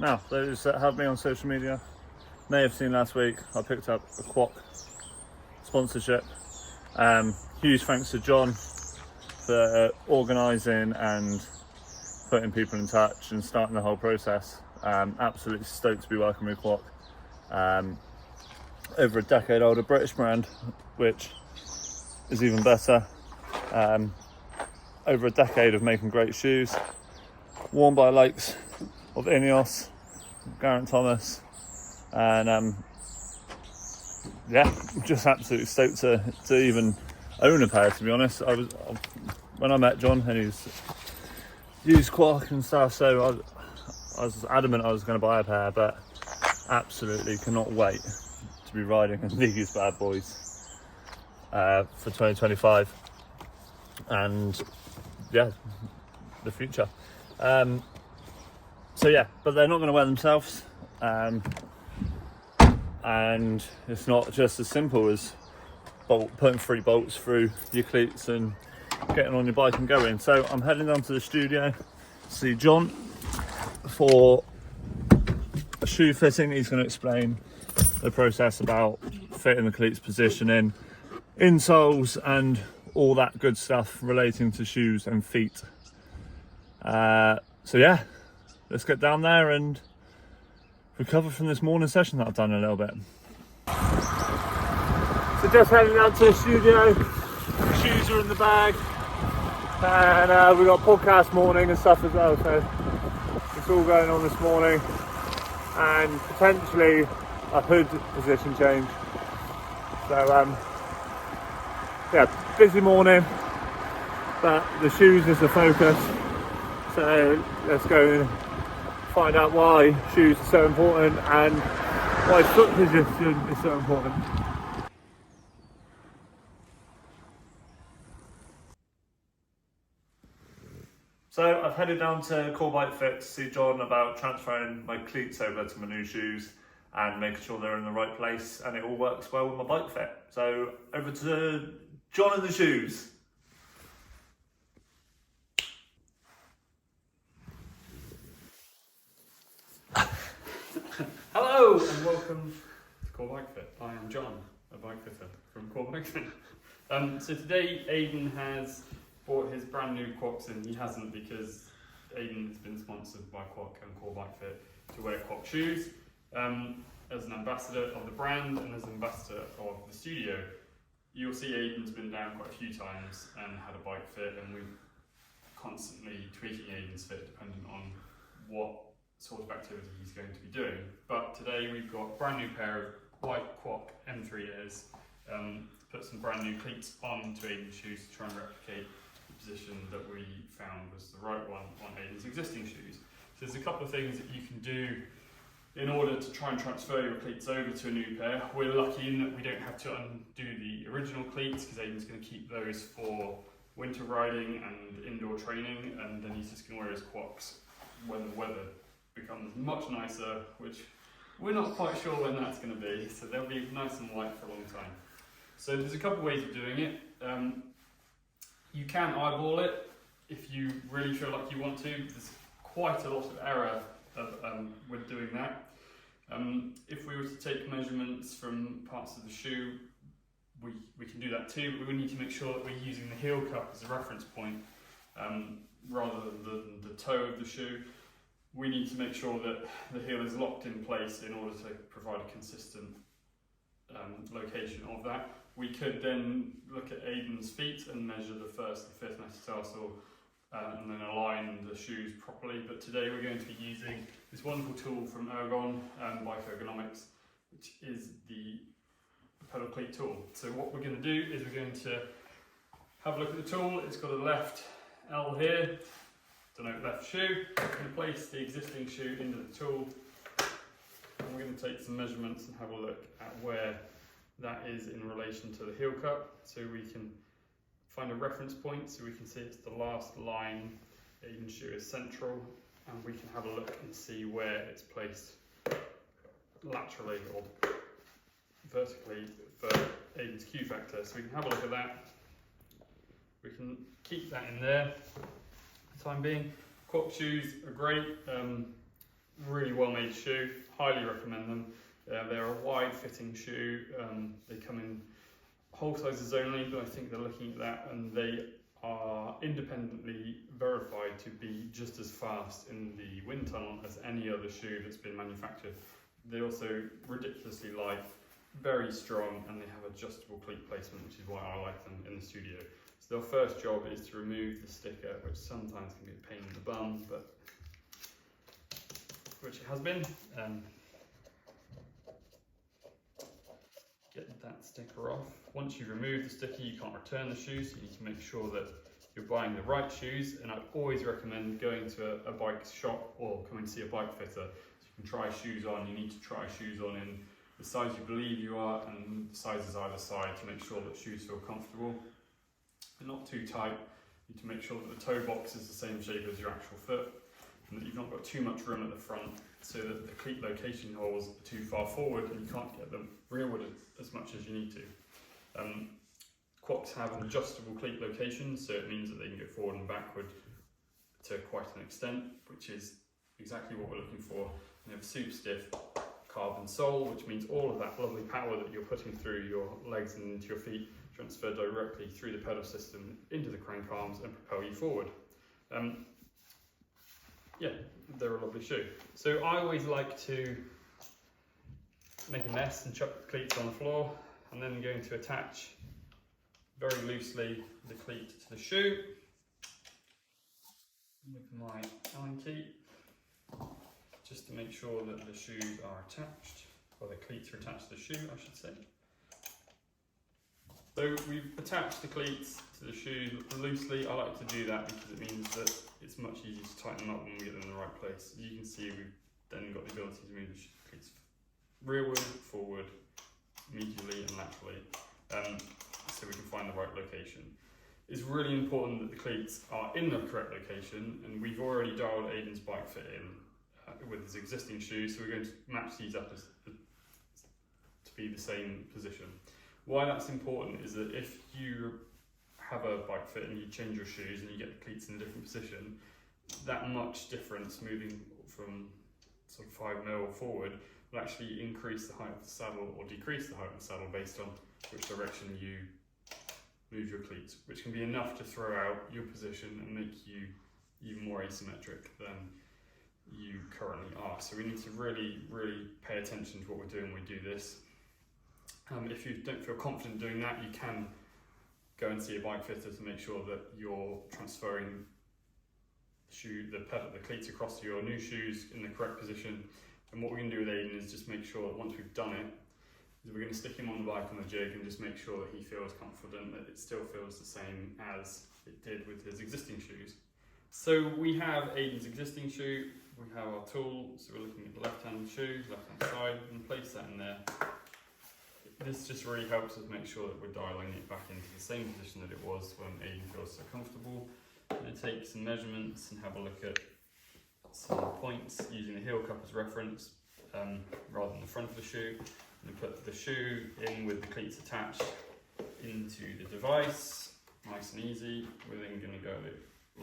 Now, those that have me on social media may have seen last week I picked up a QUOC sponsorship. Huge thanks to John for organising and putting people in touch and starting the whole process. Absolutely stoked to be working with QUOC. Over a decade old, a British brand, which is even better. Over a decade of making great shoes, worn by likes of Ineos, Geraint Thomas, and yeah, just absolutely stoked to even own a pair. To be honest, when I met John and he's used QUOC and stuff, so I was adamant I was going to buy a pair, but absolutely cannot wait to be riding in these bad boys for 2025 and yeah, the future. So yeah, but they're not going to wear themselves, and it's not just as simple as putting 3 bolts through your cleats and getting on your bike and going. So I'm heading down to the studio to see John for a shoe fitting. He's going to explain the process about fitting the cleats, positioning, insoles and all that good stuff relating to shoes and feet. So yeah, let's get down there and recover from this morning session that I've done a little bit. So just heading down to the studio, the shoes are in the bag, and we've got podcast morning and stuff as well, so it's all going on this morning, and potentially a hood position change. So yeah, busy morning, but the shoes is the focus. So let's go and find out why shoes are so important and why foot position is so important. So I've headed down to Cor Bike Fit to see John about transferring my cleats over to my new shoes and making sure they're in the right place and it all works well with my bike fit. So over to John and the shoes. Hello and welcome to Cor Bike Fit. I am John, a bike fitter from Cor Bike Fit. So today Aidan has bought his brand new QUOCs in. He hasn't, because Aidan has been sponsored by QUOC and Cor Bike Fit to wear QUOC shoes as an ambassador of the brand and as an ambassador of the studio. You'll see Aidan's been down quite a few times and had a bike fit, and we're constantly tweaking Aidan's fit depending on what sort of activity he's going to be doing. But today we've got a brand new pair of white QUOC M3s, put some brand new cleats onto Aidan's shoes to try and replicate the position that we found was the right one on Aidan's existing shoes. So there's a couple of things that you can do in order to try and transfer your cleats over to a new pair. We're lucky in that we don't have to undo the original cleats, because Aidan's going to keep those for winter riding and indoor training, and then he's just going to wear his QUOCs when the weather becomes much nicer, which we're not quite sure when that's going to be, so they'll be nice and white for a long time. So there's a couple of ways of doing it. You can eyeball it if you really feel like you want to. There's quite a lot of error with doing that. If we were to take measurements from parts of the shoe, we can do that too, but we need to make sure that we're using the heel cup as a reference point rather than the toe of the shoe. We need to make sure that the heel is locked in place in order to provide a consistent location of that. We could then look at Aidan's feet and measure the first and fifth metatarsal and then align the shoes properly. But today we're going to be using this wonderful tool from Ergon, Bike Ergonomics, which is the pedal cleat tool. So what we're going to do is we're going to have a look at the tool. It's got a left L here, denote left shoe. We're going to place the existing shoe into the tool, and we're going to take some measurements and have a look at where that is in relation to the heel cup, so we can find a reference point, so we can see it's the last line. Aidan's shoe is central, and we can have a look and see where it's placed laterally or vertically for Aidan's Q factor. So we can have a look at that. We can keep that in there for the time being. QUOC shoes are great. really well made shoe, highly recommend them. They're a wide fitting shoe, they come in whole sizes only, but I think they're looking at that, and they are independently verified to be just as fast in the wind tunnel as any other shoe that's been manufactured. They're also ridiculously light, very strong, and they have adjustable cleat placement, which is why I like them in the studio. So their first job is to remove the sticker, which sometimes can be a pain in the bum, but which it has been. Get that sticker off. Once you remove the sticker, you can't return the shoes, so you need to make sure that you're buying the right shoes, and I always recommend going to a bike shop or coming to see a bike fitter. So you can try shoes on. You need to try shoes on in the size you believe you are, and the sizes either side, to make sure that shoes feel comfortable and not too tight. You need to make sure that the toe box is the same shape as your actual foot, and that you've not got too much room at the front so that the cleat location holes are too far forward and you can't get them rearward as much as you need to. QUOCs have an adjustable cleat location, so it means that they can go forward and backward to quite an extent, which is exactly what we're looking for. And they have a super stiff carbon sole, which means all of that lovely power that you're putting through your legs and into your feet transfer directly through the pedal system into the crank arms and propel you forward. Yeah, they're a lovely shoe. So I always like to make a mess and chuck the cleats on the floor, and then I'm going to attach very loosely the cleat to the shoe with my Allen key, just to make sure that the shoes are attached, or the cleats are attached to the shoe, I should say. So we've attached the cleats to the shoe loosely. I like to do that because it means that it's much easier to tighten them up when we get them in the right place. You can see we've then got the ability to move the cleats rearward, forward, medially and laterally, so we can find the right location. It's really important that the cleats are in the correct location, and we've already dialed Aiden's bike fit in with his existing shoes, so we're going to match these up to be the same position. Why that's important is that if you have a bike fit and you change your shoes and you get the cleats in a different position, that much difference moving from sort of 5 mil forward will actually increase the height of the saddle or decrease the height of the saddle based on which direction you move your cleats, which can be enough to throw out your position and make you even more asymmetric than you currently are. So we need to really, really pay attention to what we're doing when we do this. If you don't feel confident doing that, you can go and see a bike fitter to make sure that you're transferring the cleats across to your new shoes in the correct position. And what we're going to do with Aiden is just make sure that once we've done it, is we're going to stick him on the bike on the jig and just make sure that he feels confident that it still feels the same as it did with his existing shoes. So we have Aiden's existing shoe, we have our tool, so we're looking at the left-hand shoe, left-hand side, and place that in there. This just really helps us make sure that we're dialing it back into the same position that it was when Aiden feels so comfortable. I'm going to take some measurements and have a look at some points using the heel cup as reference rather than the front of the shoe. I'm going to put the shoe in with the cleats attached into the device, nice and easy. We're then going to go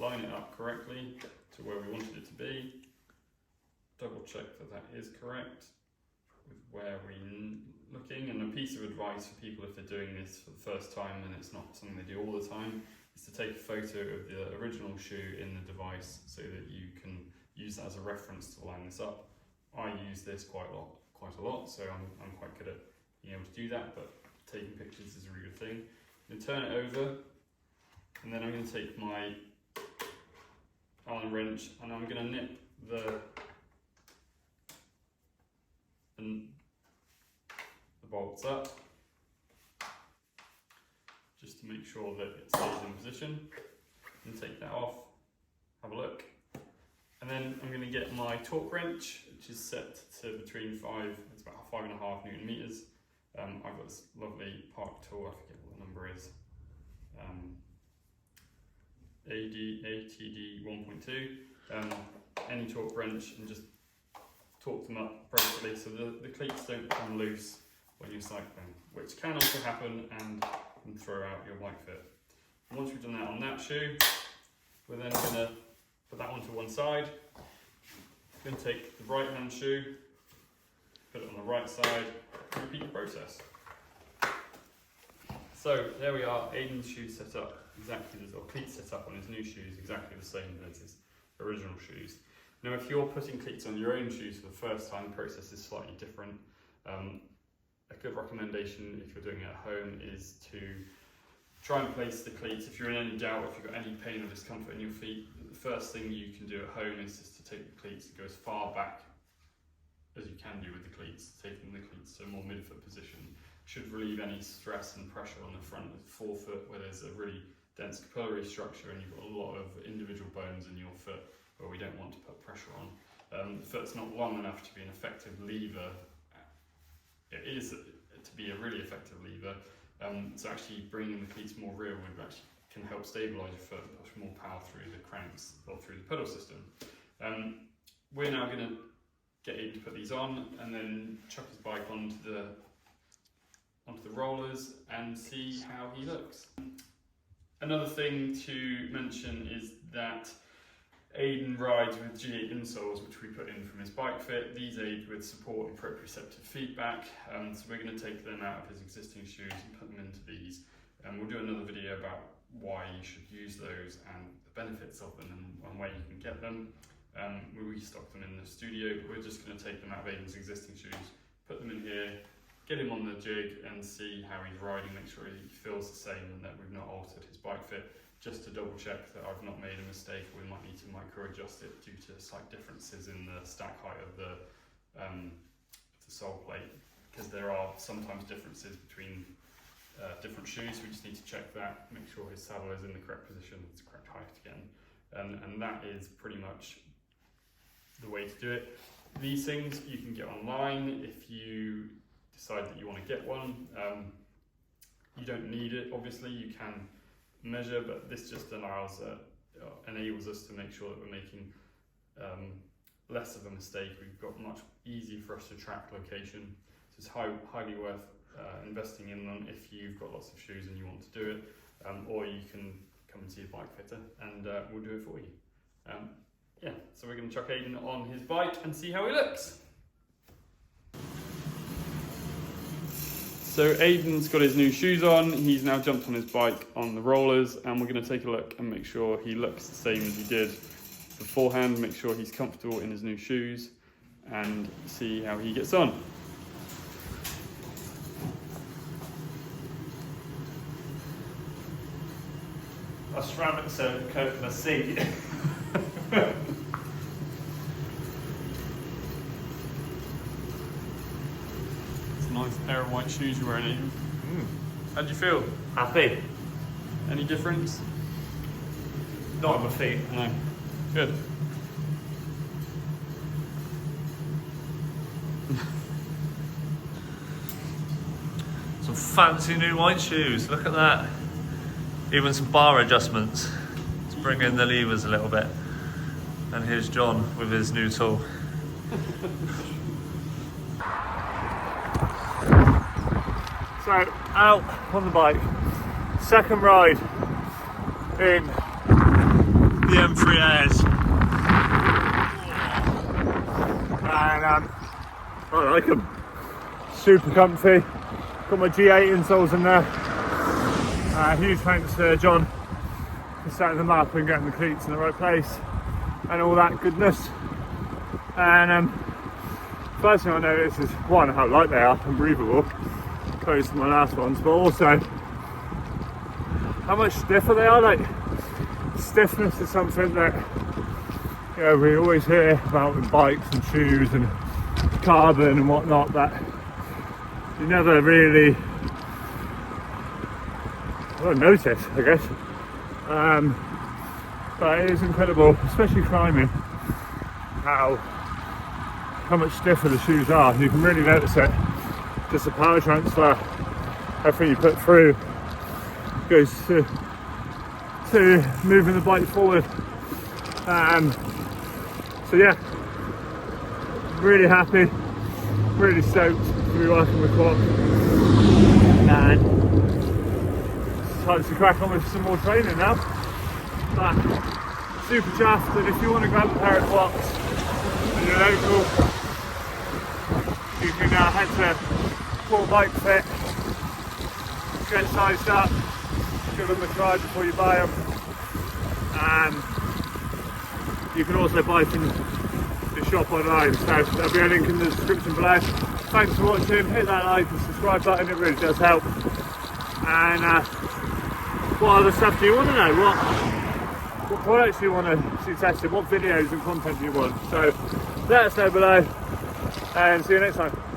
line it up correctly to where we wanted it to be. Double check that that is correct with where we're looking. And a piece of advice for people if they're doing this for the first time and it's not something they do all the time is to take a photo of the original shoe in the device so that you can use that as a reference to line this up. I use this quite a lot, so I'm quite good at being able to do that, but taking pictures is a really good thing. I'm going to turn it over, and then I'm going to take my Allen wrench and I'm going to nip the bolts up just to make sure that it stays in position, and take that off, have a look. And then I'm going to get my torque wrench, which is set to between it's about 5.5 Newton meters. I've got this lovely Park tool, I forget what the number is, ATD 1.2. Any torque wrench, and just torque them up appropriately so the cleats don't come loose when you're cycling, which can also happen and can throw out your bike fit. And once we've done that on that shoe, we're then going to put that one to one side, You're going to take the right hand shoe, put it on the right side, and repeat the process. So there we are, Aiden's shoes set up exactly, or cleats set up on his new shoes exactly the same as his original shoes. Now if you're putting cleats on your own shoes for the first time, the process is slightly different. A good recommendation if you're doing it at home is to try and place the cleats. If you're in any doubt, if you've got any pain or discomfort in your feet, the first thing you can do at home is just to take the cleats and go as far back as you can do with the cleats, taking the cleats to a more midfoot position. Should relieve any stress and pressure on the front of the forefoot where there's a really dense capillary structure and you've got a lot of individual bones in your foot where we don't want to put pressure on. The foot's not long enough to be an effective lever. It is to be a really effective lever. So actually bringing the cleats more real can help stabilise your foot and push more power through the cranks or through the pedal system. We're now going to get Aiden to put these on and then chuck his bike onto the rollers and see how he looks. Another thing to mention is that Aiden rides with G8 insoles, which we put in from his Bike Fit. These aid with support and proprioceptive feedback, so we're going to take them out of his existing shoes and put them into these. We'll do another video about why you should use those and the benefits of them and where you can get them. We restock them in the studio, but we're just going to take them out of Aiden's existing shoes, put them in here, get him on the jig and see how he's riding, make sure he feels the same and that we've not altered his Bike Fit, just to double check that I've not made a mistake. We might need to micro adjust it due to slight differences in the stack height of the sole plate, because there are sometimes differences between different shoes. We just need to check that, make sure his saddle is in the correct position, it's the correct height again, and that is pretty much the way to do it. These things you can get online if you decide that you want to get one. You don't need it, obviously, you can measure, but this just enables us to make sure that we're making less of a mistake. We've got much easier for us to track location, so it's highly worth investing in them if you've got lots of shoes and you want to do it, or you can come and see a bike fitter and we'll do it for you. Yeah, so we're going to chuck Aiden on his bike and see how he looks. So Aiden's got his new shoes on, he's now jumped on his bike on the rollers, and we're going to take a look and make sure he looks the same as he did beforehand, make sure he's comfortable in his new shoes and see how he gets on. A ceramic coat and a seat. Nice pair of white shoes you're wearing, Aiden. How do you feel? Happy. Any difference? Not on my feet. No. Good. Some fancy new white shoes. Look at that. Even some bar adjustments to bring in the levers a little bit. And here's John with his new tool. So, out on the bike, second ride in the M3 Airs, and I like them, super comfy, got my G8 insoles in there. Huge thanks to John for setting them up and getting the cleats in the right place and all that goodness. And first thing I noticed is, one, how light they are and breathable, close to my last ones, but also how much stiffer they are. Like, stiffness is something that, you know, we always hear about with bikes and shoes and carbon and whatnot, but you never really notice, I guess. But it is incredible, especially climbing, how much stiffer the shoes are. You can really notice it. Just the power transfer, everything you put through goes to moving the bike forward. So yeah, really happy, really stoked to be working with QUOC, and it's time to crack on with some more training now. But super chuffed, and if you want to grab a pair of QUOCs and you're you're local, you can head to Cor Bike Fit, get sized up, give them a try before you buy them. You can also buy from the shop online, so there'll be a link in the description below. Thanks for watching, hit that like and subscribe button, it really does help. And what other stuff do you want to know? What products do you want to see tested? What videos and content do you want? So let us know below, and see you next time.